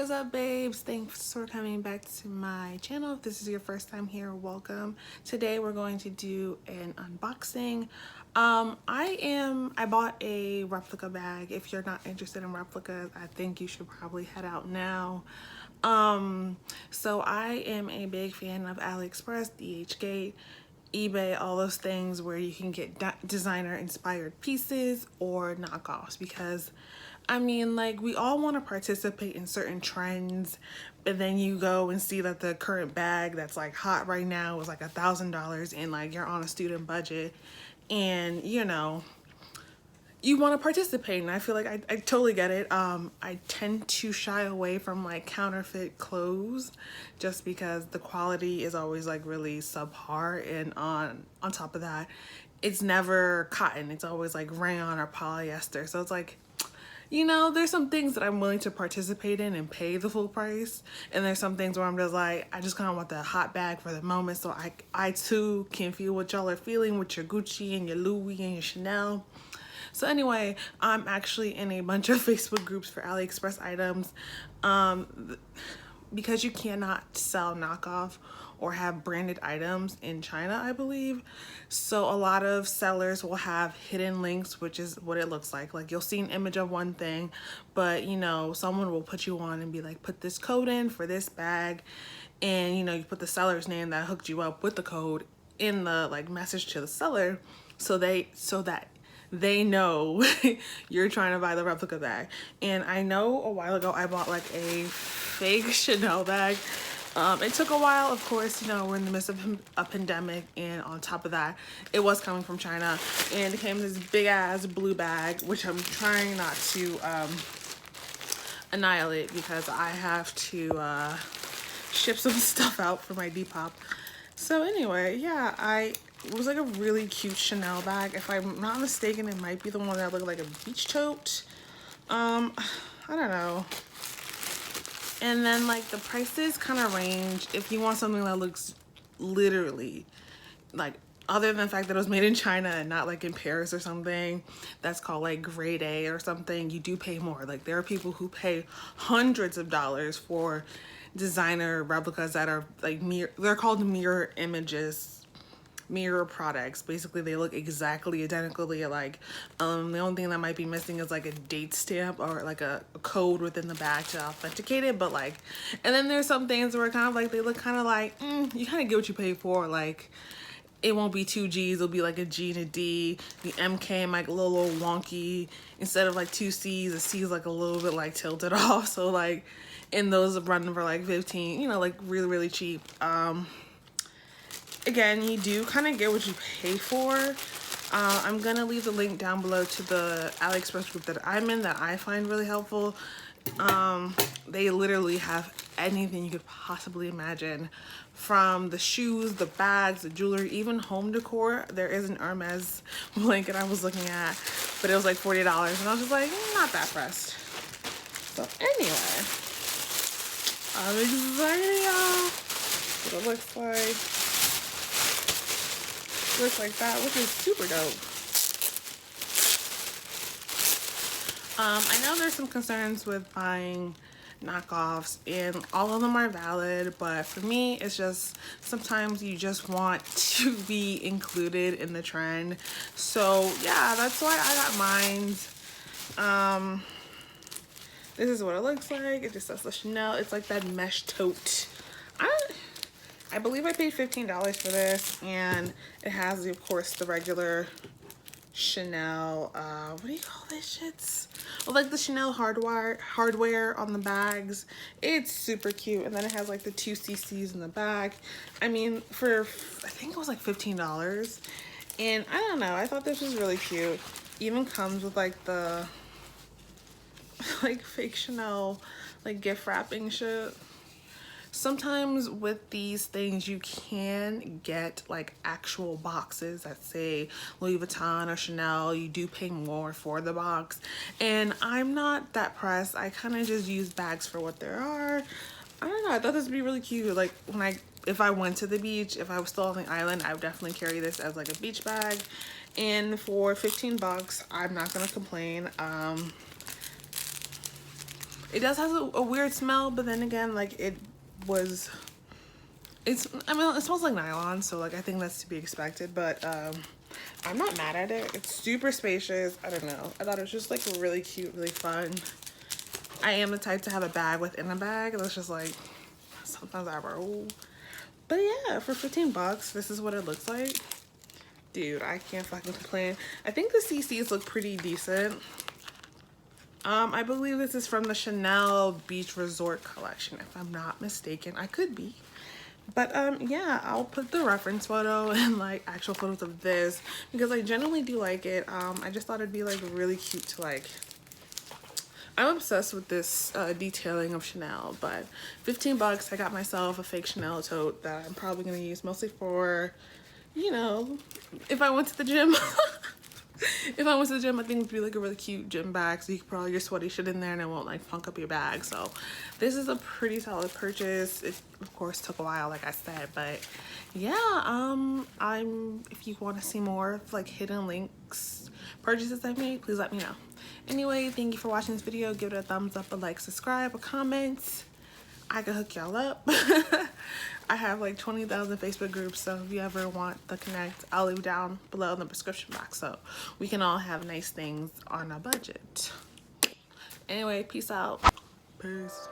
is up, babes? Thanks for coming back to my channel. If this is your first time here, welcome. Today we're going to do an unboxing. I bought a replica bag. If you're not interested in replicas, I think you should probably head out now. So I am a big fan of AliExpress, DHgate, eBay, all those things where you can get designer inspired pieces or knockoffs, because I mean, like, we all want to participate in certain trends, but then you go and see that the current bag that's like hot right now is like $1,000 and like you're on a student budget, and you know, you want to participate. And I feel like I totally get it. I tend to shy away from like counterfeit clothes just because the quality is always like really subpar, and on top of that, it's never cotton. It's always like rayon or polyester. So it's like, you know, there's some things that I'm willing to participate in and pay the full price, and there's some things where I'm just like, I just kind of want the hot bag for the moment, so I too can feel what y'all are feeling with your Gucci and your Louis and your Chanel. So anyway, I'm actually in a bunch of Facebook groups for AliExpress items, because you cannot sell knockoff or have branded items in China, I believe. So a lot of sellers will have hidden links, which is what it looks like. Like, you'll see an image of one thing, but you know, someone will put you on and be like, put this code in for this bag, and you know, you put the seller's name that hooked you up with the code in the like message to the seller, so that they know you're trying to buy the replica bag. And I know a while ago I bought like a fake Chanel bag. It took a while, of course, you know, we're in the midst of a pandemic, and on top of that, it was coming from China, and it came in this big ass blue bag, which I'm trying not to annihilate because I have to ship some stuff out for my Depop. So anyway, yeah, it was like a really cute Chanel bag. If I'm not mistaken, it might be the one that looked like a beach tote. I don't know. And then like the prices kind of range. If you want something that looks literally like, other than the fact that it was made in China and not like in Paris or something, that's called like grade A or something, you do pay more. Like, there are people who pay hundreds of dollars for designer replicas that are like they're called mirror images, mirror products. Basically, they look exactly identically alike. The only thing that might be missing is like a date stamp or like a code within the bag to authenticate it. But like, and then there's some things where kind of like they look kind of like, you kind of get what you pay for. Like, it won't be 2 G's, it'll be like a G and a D. The MK might a little wonky. Instead of like 2 C's, the C is like a little bit like tilted off. So like, and those run for like 15, you know, like really, really cheap. Again, you do kind of get what you pay for. I'm gonna leave the link down below to the AliExpress group that I'm in that I find really helpful. They literally have anything you could possibly imagine, from the shoes, the bags, the jewelry, even home decor. There is an Hermes blanket I was looking at, but it was like $40, and I was just like, not that pressed. So anyway, I'm excited, y'all. What it looks like. Looks like that, which is super dope. I know there's some concerns with buying knockoffs, and all of them are valid, but for me, it's just sometimes you just want to be included in the trend. So yeah, that's why I got mine. This is what it looks like. It just says the Chanel. It's like that mesh tote. I believe I paid $15 for this, and it has, of course, the regular Chanel, what do you call this shits? Well, like the Chanel hardware on the bags. It's super cute, and then it has like the 2 cc's in the back. I mean, for, I think it was like $15, and I don't know, I thought this was really cute. Even comes with like the, like fake Chanel, like gift wrapping shit. Sometimes with these things you can get like actual boxes that say Louis Vuitton or Chanel. You do pay more for the box, and I'm not that pressed. I kind of just use bags for what there are. I don't know, I thought this would be really cute. Like, if I went to the beach, if I was still on the island, I would definitely carry this as like a beach bag. And for 15 bucks, I'm not gonna complain. It does have a weird smell, but then again, like I mean, it smells like nylon, so like I think that's to be expected, but I'm not mad at it. It's super spacious. I don't know. I thought it was just like really cute, really fun. I am the type to have a bag within a bag. That's just like sometimes I roll. But yeah, for 15 bucks, this is what it looks like. Dude, I can't fucking complain. I think the CCs look pretty decent. I believe this is from the Chanel Beach Resort collection, if I'm not mistaken. I could be. But yeah, I'll put the reference photo and like actual photos of this because I genuinely do like it. I just thought it'd be like really cute to like, I'm obsessed with this detailing of Chanel, but 15 bucks, I got myself a fake Chanel tote that I'm probably gonna use mostly for, you know, if I went to the gym. If I went to the gym, I think it would be like a really cute gym bag, so you can put all your sweaty shit in there and it won't like funk up your bag. So this is a pretty solid purchase. It of course took a while, like I said, but yeah, if you want to see more of like hidden links purchases I've made, please let me know. Anyway, thank you for watching this video. Give it a thumbs up, a like, subscribe, a comment. I can hook y'all up. I have like 20,000 Facebook groups, so if you ever want to connect, I'll leave down below in the description box so we can all have nice things on a budget. Anyway, peace out. Peace.